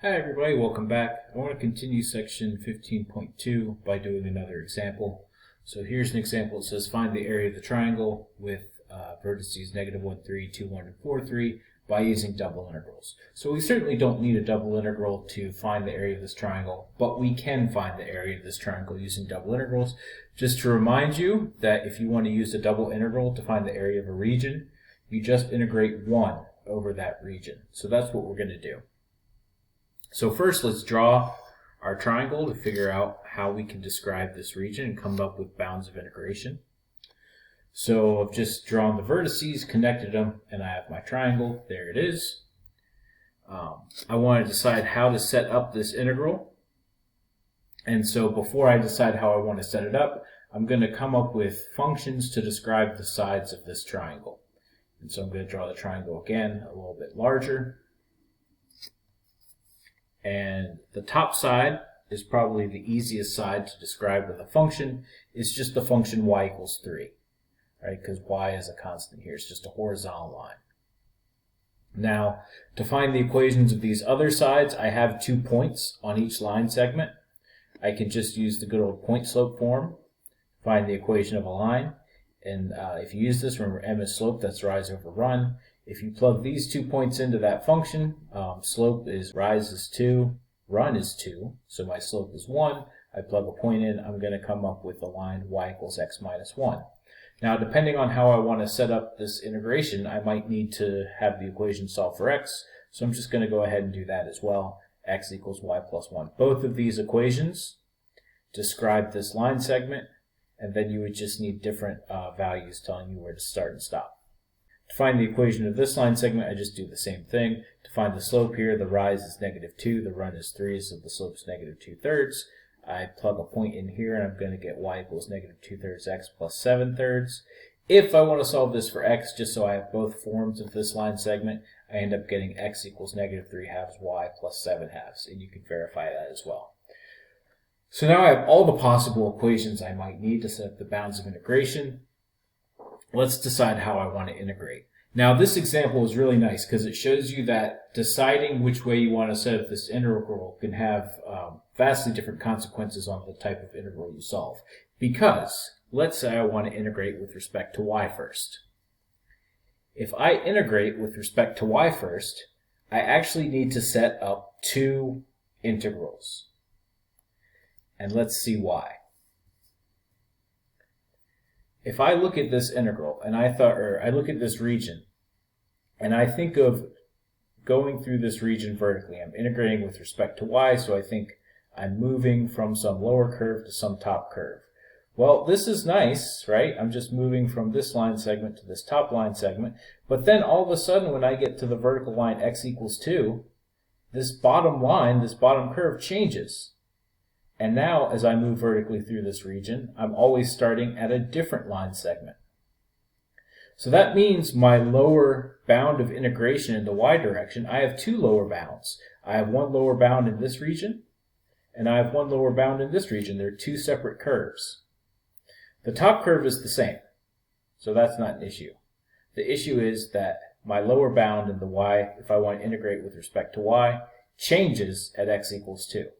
Hi everybody, welcome back. I want to continue section 15.2 by doing another example. So here's an example. It says find the area of the triangle with vertices negative 1, 3, 2, 1, and 4, 3 by using double integrals. So we certainly don't need a double integral to find the area of this triangle, but we can find the area of this triangle using double integrals. Just to remind you that if you want to use a double integral to find the area of a region, you just integrate 1 over that region. So that's what we're going to do. So first, let's draw our triangle to figure out how we can describe this region and come up with bounds of integration. So I've just drawn the vertices, connected them, and I have my triangle. There it is. I want to decide how to set up this integral. And so before I decide how I want to set it up, I'm going to come up with functions to describe the sides of this triangle. And so I'm going to draw the triangle again a little bit larger. And the top side is probably the easiest side to describe with a function. It's just the function y equals 3, right? Because y is a constant here. It's just a horizontal line. Now, to find the equations of these other sides, I have 2 points on each line segment. I can just use the good old point slope form, find the equation of a line. And if you use this, remember m is slope, that's rise over run. If you plug these 2 points into that function, slope is rise is 2, run is 2, so my slope is 1. I plug a point in, I'm going to come up with the line y equals x minus 1. Now, depending on how I want to set up this integration, I might need to have the equation solve for x, so I'm just going to go ahead and do that as well. X equals y plus 1. Both of these equations describe this line segment, and then you would just need different values telling you where to start and stop. To find the equation of this line segment, I just do the same thing. To find the slope here, the rise is negative 2, the run is 3, so the slope is negative 2/3. I plug a point in here, and I'm going to get y equals negative 2/3 x plus 7/3. If I want to solve this for x, just so I have both forms of this line segment, I end up getting x equals negative 3/2 y plus 7/2, and you can verify that as well. So now I have all the possible equations I might need to set up the bounds of integration. Let's decide how I want to integrate. Now this example is really nice because it shows you that deciding which way you want to set up this integral can have vastly different consequences on the type of integral you solve. Because let's say I want to integrate with respect to y first. If I integrate with respect to y first, I actually need to set up 2 integrals. And let's see why. If I look at this integral and I look at this region and I think of going through this region vertically, I'm integrating with respect to y, so I think I'm moving from some lower curve to some top curve. Well, this is nice, right? I'm just moving from this line segment to this top line segment, but then all of a sudden when I get to the vertical line x equals 2, this bottom line, this bottom curve changes. And now, as I move vertically through this region, I'm always starting at a different line segment. So that means my lower bound of integration in the y direction, I have 2 lower bounds. I have one lower bound in this region, and I have one lower bound in this region. They're 2 separate curves. The top curve is the same, so that's not an issue. The issue is that my lower bound in the y, if I want to integrate with respect to y, changes at x equals 2.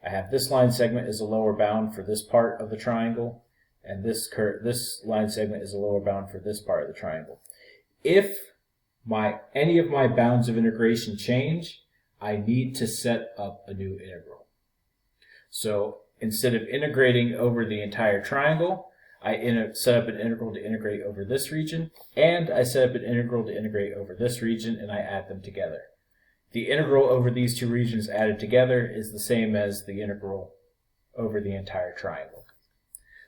I have this line segment as a lower bound for this part of the triangle, and this line segment is a lower bound for this part of the triangle. If any of my bounds of integration change, I need to set up a new integral. So instead of integrating over the entire triangle, I set up an integral to integrate over this region, and I set up an integral to integrate over this region, and I add them together. The integral over these 2 regions added together is the same as the integral over the entire triangle.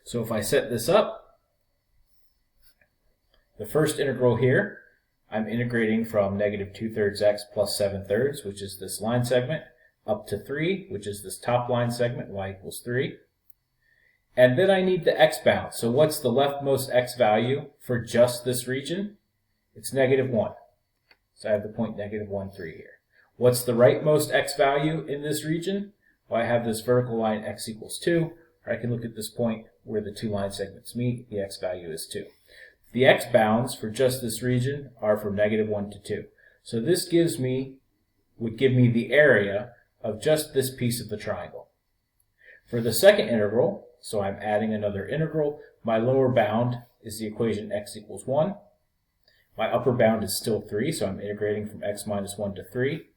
So if I set this up, the first integral here, I'm integrating from negative 2/3 x plus 7/3, which is this line segment, up to 3, which is this top line segment, y equals 3. And then I need the x bound. So what's the leftmost x value for just this region? It's negative 1. So I have the point negative 1, 3 here. What's the rightmost x value in this region? Well, I have this vertical line x equals 2, or I can look at this point where the 2 line segments meet. The x value is 2. The x bounds for just this region are from negative 1 to 2. So this gives me would give me the area of just this piece of the triangle. For the second integral, so I'm adding another integral, my lower bound is the equation x equals 1. My upper bound is still 3, so I'm integrating from x minus 1 to 3.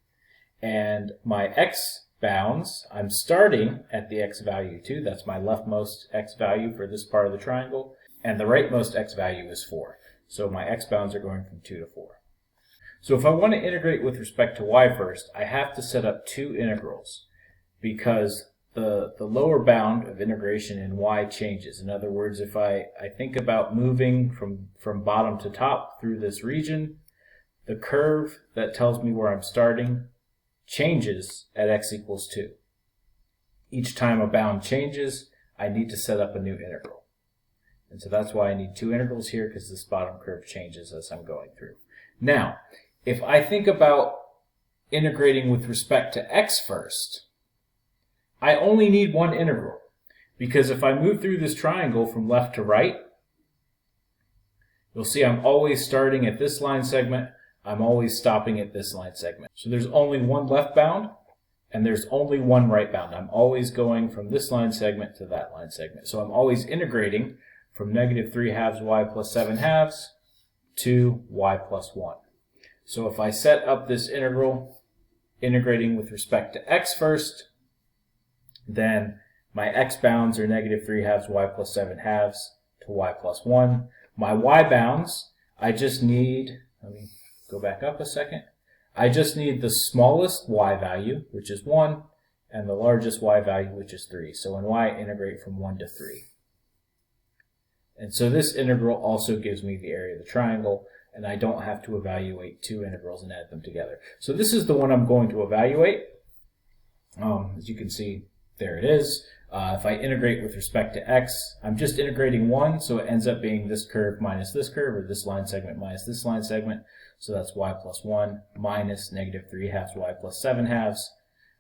And my x bounds, I'm starting at the x value 2. That's my leftmost x value for this part of the triangle. And the rightmost x value is 4. So my x bounds are going from 2 to 4. So if I want to integrate with respect to y first, I have to set up two integrals because the lower bound of integration in y changes. In other words, if I think about moving from bottom to top through this region, the curve that tells me where I'm starting changes at x equals 2. Each time a bound changes, I need to set up a new integral. And so that's why I need two integrals here, because this bottom curve changes as I'm going through. Now, if I think about integrating with respect to x first, I only need one integral, because if I move through this triangle from left to right, you'll see I'm always starting at this line segment, I'm always stopping at this line segment. So there's only one left bound, and there's only one right bound. I'm always going from this line segment to that line segment. So I'm always integrating from negative 3 halves y plus 7 halves to y plus 1. So if I set up this integral, integrating with respect to x first, then my x bounds are negative 3 halves y plus 7 halves to y plus 1. My y bounds, I just need, let me go back up a second. I just need the smallest y value, which is 1, and the largest y value, which is 3. So in y, I integrate from 1 to 3. And so this integral also gives me the area of the triangle, and I don't have to evaluate two integrals and add them together. So this is the one I'm going to evaluate. As you can see, there it is. If I integrate with respect to x, I'm just integrating 1, so it ends up being this curve minus this curve, or this line segment minus this line segment. So that's y plus 1 minus negative 3 halves y plus 7 halves.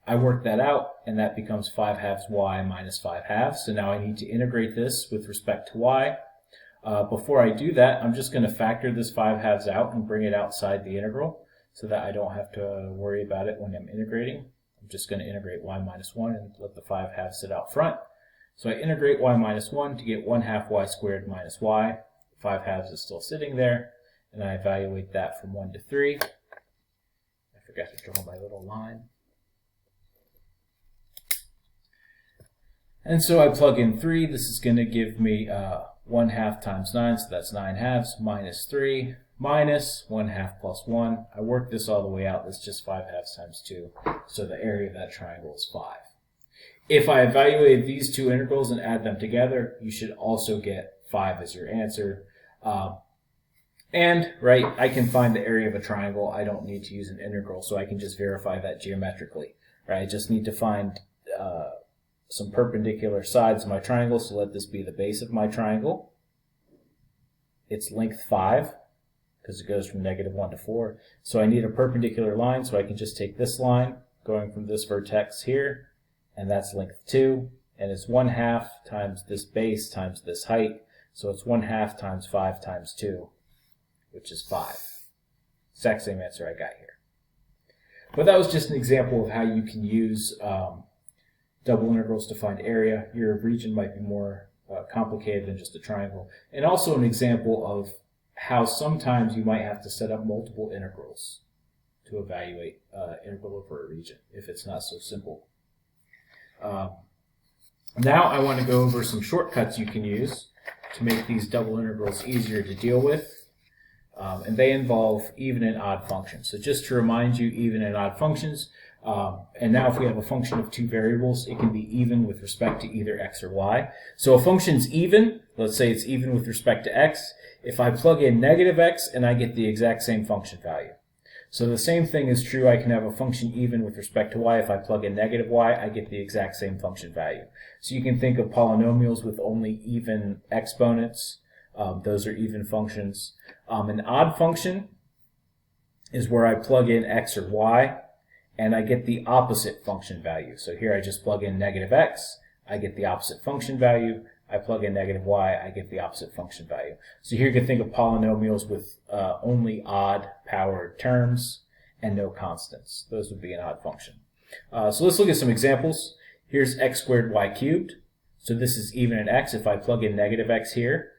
I work that out, and that becomes 5 halves y minus 5 halves. So now I need to integrate this with respect to y. Before I do that, I'm just going to factor this 5 halves out and bring it outside the integral so that I don't have to worry about it when I'm integrating. I'm just going to integrate y minus 1 and let the 5 halves sit out front. So I integrate y minus 1 to get 1 half y squared minus y. 5 halves is still sitting there, and I evaluate that from 1 to 3. I forgot to draw my little line. And so I plug in 3. This is going to give me 1 half times 9, so that's 9 halves, minus 3, minus 1 half plus 1. I work this all the way out. That's just 5 halves times 2. So the area of that triangle is 5. If I evaluate these two integrals and add them together, you should also get 5 as your answer. Right, I can find the area of a triangle. I don't need to use an integral, so I can just verify that geometrically. Right, I just need to find some perpendicular sides of my triangle, so let this be the base of my triangle. It's length 5, because it goes from negative 1 to 4. So I need a perpendicular line, so I can just take this line, going from this vertex here, and that's length 2, and it's 1 half times this base times this height, so it's 1 half times 5 times 2, which is 5. Exact same answer I got here. But that was just an example of how you can use double integrals to find area. Your region might be more complicated than just a triangle. And also an example of how sometimes you might have to set up multiple integrals to evaluate integral over a region if it's not so simple. Now I want to go over some shortcuts you can use to make these double integrals easier to deal with. And they involve even and odd functions. So just to remind you, even and odd functions, and now if we have a function of two variables, it can be even with respect to either x or y. So a function's even, let's say it's even with respect to x, if I plug in negative x and I get the exact same function value. So the same thing is true, I can have a function even with respect to y. If I plug in negative y, I get the exact same function value. So you can think of polynomials with only even exponents. Those are even functions. An odd function is where I plug in x or y, and I get the opposite function value. So here I just plug in negative x, I get the opposite function value. I plug in negative y, I get the opposite function value. So here you can think of polynomials with only odd powered terms. and no constants. Those would be an odd function. So let's look at some examples. Here's x squared y cubed. So this is even in x. If I plug in negative x here,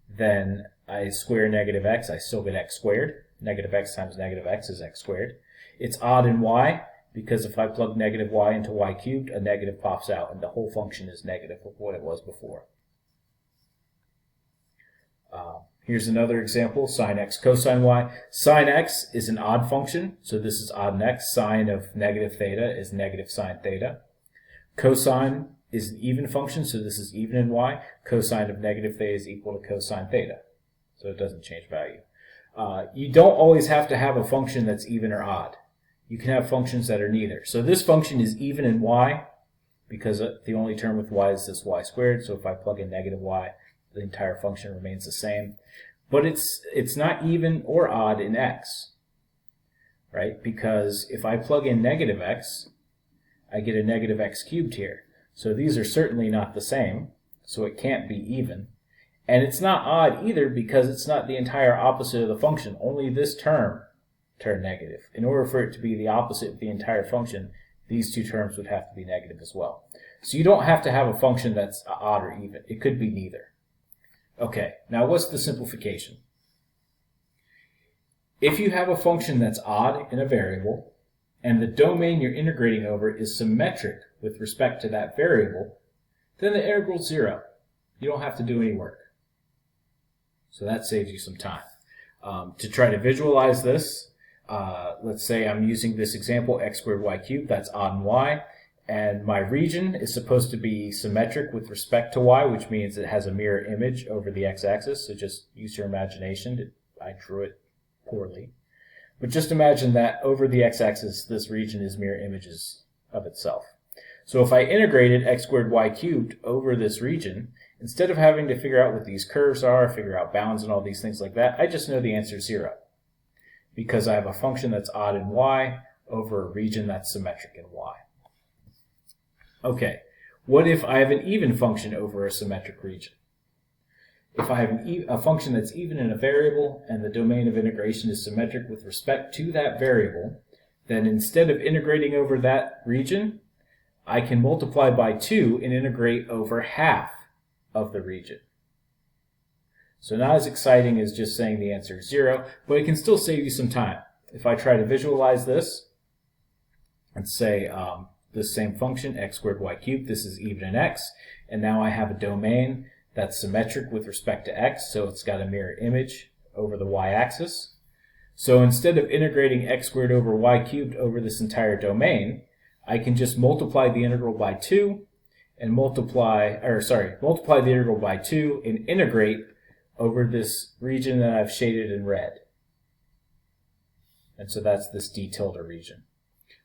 then I square negative x, I still get x squared. Negative x times negative x is x squared. It's odd in y, because if I plug negative y into y cubed, a negative pops out, and the whole function is negative of what it was before. Here's another example, sine x cosine y. Sine x is an odd function, so this is odd in x. Sine of negative theta is negative sine theta. Cosine is an even function, so this is even in y. Cosine of negative theta is equal to cosine theta, so it doesn't change value. You don't always have to have a function that's even or odd. You can have functions that are neither. So this function is even in y, because the only term with y is this y squared, so if I plug in negative y, the entire function remains the same. But it's not even or odd in x, right? Because if I plug in negative x, I get a negative x cubed here. So these are certainly not the same, so it can't be even. And it's not odd either because it's not the entire opposite of the function. Only this term turned negative. In order for it to be the opposite of the entire function, these two terms would have to be negative as well. So you don't have to have a function that's odd or even. It could be neither. Okay, now what's the simplification? If you have a function that's odd in a variable, and the domain you're integrating over is symmetric with respect to that variable, then the integral is 0. You don't have to do any work. So that saves you some time. To try to visualize this, let's say I'm using this example, x squared y cubed, that's odd in y, and my region is supposed to be symmetric with respect to y, which means it has a mirror image over the x-axis, so just use your imagination. I drew it poorly. But just imagine that over the x-axis, this region is mirror images of itself. So if I integrated x squared y cubed over this region, instead of having to figure out what these curves are, figure out bounds and all these things like that, I just know the answer is 0. Because I have a function that's odd in y over a region that's symmetric in y. Okay, what if I have an even function over a symmetric region? If I have a function that's even in a variable and the domain of integration is symmetric with respect to that variable, then instead of integrating over that region, I can multiply by 2 and integrate over half of the region. So not as exciting as just saying the answer is 0, but it can still save you some time. If I try to visualize this and say this same function, x squared y cubed, this is even in x, and now I have a domain that's symmetric with respect to x, so it's got a mirror image over the y-axis. So instead of integrating x squared over y cubed over this entire domain, I can just multiply the integral by 2 and multiply the integral by 2 and integrate over this region that I've shaded in red. And so that's this d tilde region.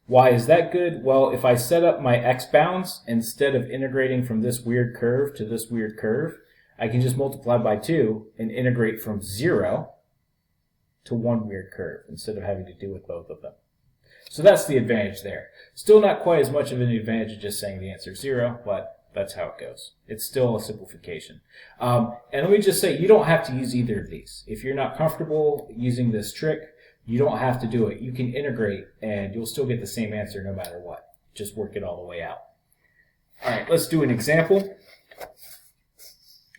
Why is that good? Well, if I set up my x bounds, instead of integrating from this weird curve to this weird curve, I can just multiply by 2 and integrate from 0 to one weird curve instead of having to deal with both of them. So that's the advantage there. Still not quite as much of an advantage as just saying the answer is 0, but that's how it goes. It's still a simplification. And let me just say, you don't have to use either of these. If you're not comfortable using this trick, you don't have to do it. You can integrate and you'll still get the same answer no matter what. Just work it all the way out. All right, let's do an example.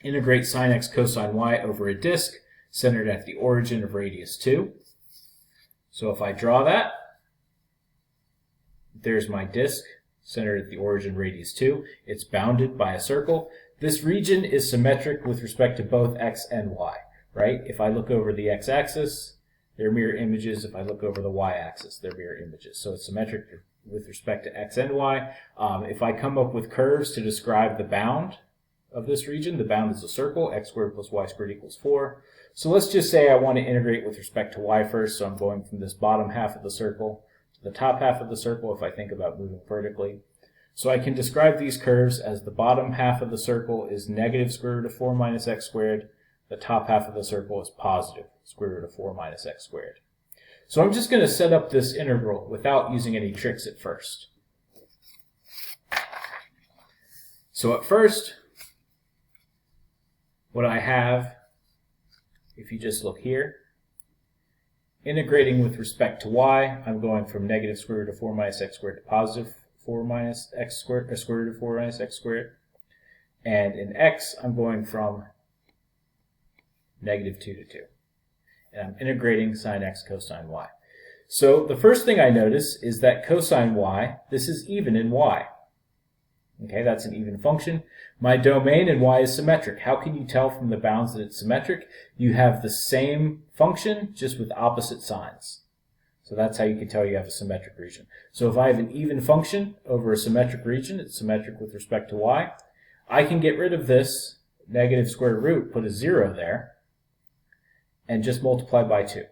Integrate sine x cosine y over a disk centered at the origin of radius 2. So if I draw that, there's my disk centered at the origin radius 2. It's bounded by a circle. This region is symmetric with respect to both x and y, right? If I look over the x-axis, they're mirror images. If I look over the y-axis, they're mirror images. So it's symmetric with respect to x and y. If I come up with curves to describe the bound of this region, the bound is a circle, x squared plus y squared equals 4. So let's just say I want to integrate with respect to y first, so I'm going from this bottom half of the circle to the top half of the circle if I think about moving vertically. So I can describe these curves as the bottom half of the circle is negative square root of 4 minus x squared. The top half of the circle is positive square root of 4 minus x squared. So I'm just going to set up this integral without using any tricks at first. So at first, what I have, if you just look here, Integrating with respect to y, I'm going from negative square root of 4 minus x squared to positive 4 minus x squared, or square root of 4 minus x squared. And in x, I'm going from negative 2 to 2. And I'm integrating sine x cosine y. So the first thing I notice is that cosine y, this is even in y. Okay, that's an even function. My domain in y is symmetric. How can you tell from the bounds that it's symmetric? You have the same function, just with opposite signs. So that's how you can tell you have a symmetric region. So if I have an even function over a symmetric region, it's symmetric with respect to y, I can get rid of this negative square root, put a 0 there, and just multiply by 2.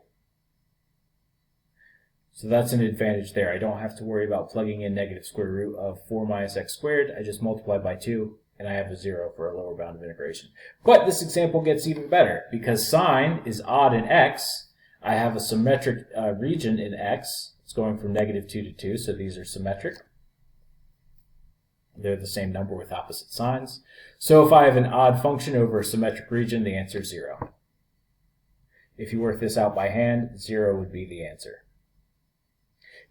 So that's an advantage there. I don't have to worry about plugging in negative square root of 4 minus x squared. I just multiply by 2, and I have a 0 for a lower bound of integration. But this example gets even better. Because sine is odd in x, I have a symmetric region in x. It's going from negative 2 to 2, so these are symmetric. They're the same number with opposite signs. So if I have an odd function over a symmetric region, the answer is 0. If you work this out by hand, 0 would be the answer.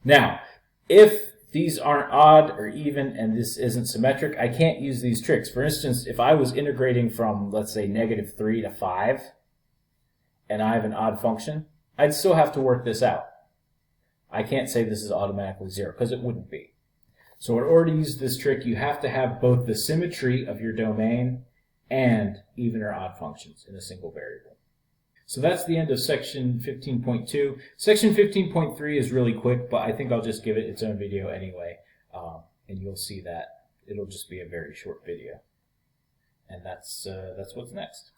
Now, if these aren't odd or even and this isn't symmetric, I can't use these tricks. For instance, if I was integrating from, let's say, negative 3 to 5, and I have an odd function, I'd still have to work this out. I can't say this is automatically 0, because it wouldn't be. So in order to use this trick, you have to have both the symmetry of your domain and even or odd functions in a single variable. So that's the end of section 15.2. Section 15.3 is really quick, but I think I'll just give it its own video anyway, and you'll see that it'll just be a very short video. And that's what's next.